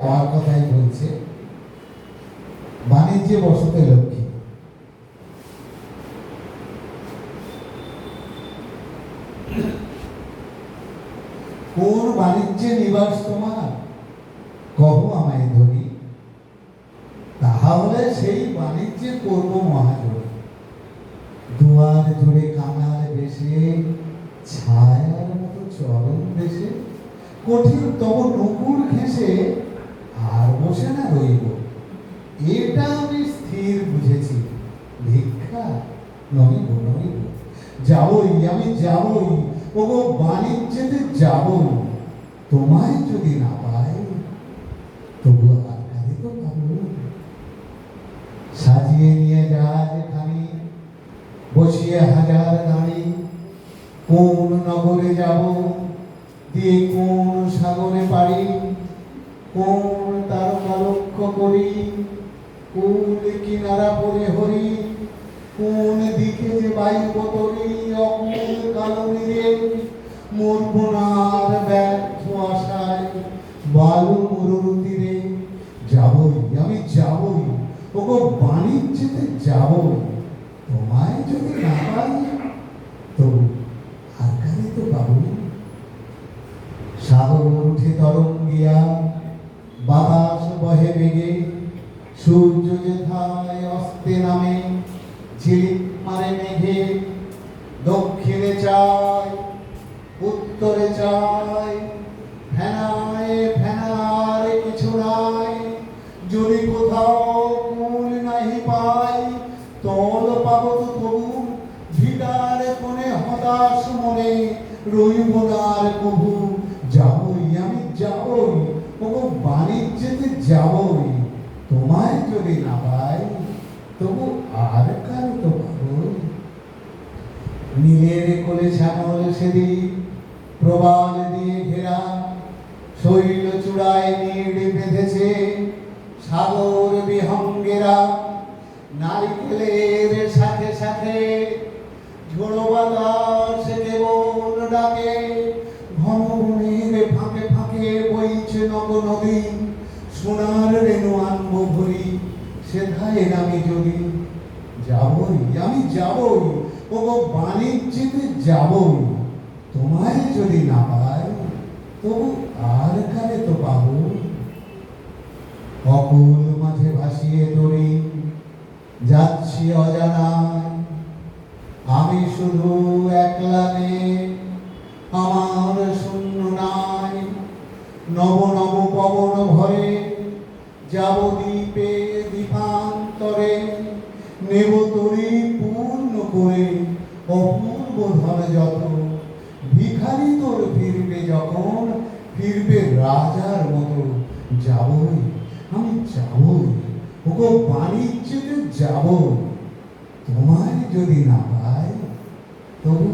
আমার কথাই বলছে বাণিজ্যে বসতে লক্ষ্মী। কোন বাণিজ্যে নিবাস তোমার, কহ আমায় ধরি, তাহলে সেই বাণিজ্যে করব মহাজোর। দুয়ার জুড়ে কাঙাল বেশে, ছায়ার মতো চরণ দেশে, কঠিন তব নুপুর ঘেঁষে আর বসে না রইব। এটা আমি স্থির বুঝেছি, ভিক্ষা নইব নইব। যাবই, আমি যাবই, ওগো বাণিজ্যেতে যাবই। তোমায় যদি না পাই, তবু আর কাঁদে তো পাবো। সাজিয়ে নিয়ে জাহাজ খানি, বসিয়ে হাজার দাঁড়ি, কোন নগরে যাব, দিয়ে কোন সাগরে পারি, কোন তারকা লক্ষ্য করি, কোন কিনারা পরে হরি, কোন দিকে যে বাইব তরি, অকুল কালো নিরে মরবনার ব্যর্থ আশায় বালু মরুর তীরে। যাবই, আমি যাবই, ওগো বাণিজ্যেতে যাবই। তোমায় যদি না পাই, তবু আর কারে তো পাবো। সাগর উঠে তরঙ্গিয়া, বাতাস বহে বেগে, সূর্য যেথায় অস্তে নামে, ঝিলিক মারে মেঘে। দক্ষিণে চাই, উত্তরে চাই, ফেনায় ফেনার কিছু নাই। যদি কোথাও কুল নাহি পাই, তল পাবো তো তবু ভিটার কোণে হতাশ মনে রইব না আর কবু। যাবই, আমি যাবই, ওগো বাণিজ্যেতে যাবই। তোমায় যদি না পাই, তবু আর কারো তো পাবো। নীলের কোলে শ্যামল সেদিন প্রবাল দিয়ে ঘেরা, শৈল চূড়ায় নীড় বেঁধেছে সাগর বিহঙ্গেরা। নারিকেলের সাথে সাথে ঝোড়ো বাতাস কেবল ডাকে, ঘন বনের ফাঁকে ফাঁকে বইছে নব নদী। সোনার রেণু আনবো ভরি, সেথায় নামি যদি। যাবই, আমি যাবই, ওগো বাণিজ্যেতে যাবই। তোমায় যদি না পাই, তবু আর কারে তো পাবো। অকুল মাঝে ভাসিয়ে তরি, যাচ্ছি অজানায়। আমি শুধু একলা নে, আমার শূন্য নাই। নব নব পবন ভরে যাব দ্বীপে দ্বীপান্তরে। নেব তরি পূর্ণ করে অপূর্ব ধন যত। ভিখারি তোর ফিরবে যখন, ফিরবে রাজার মতো। যাবই, আমি যাবই, ওগো বাণিজ্যেতে যাবই। তোমায় যদি না পাই, তবু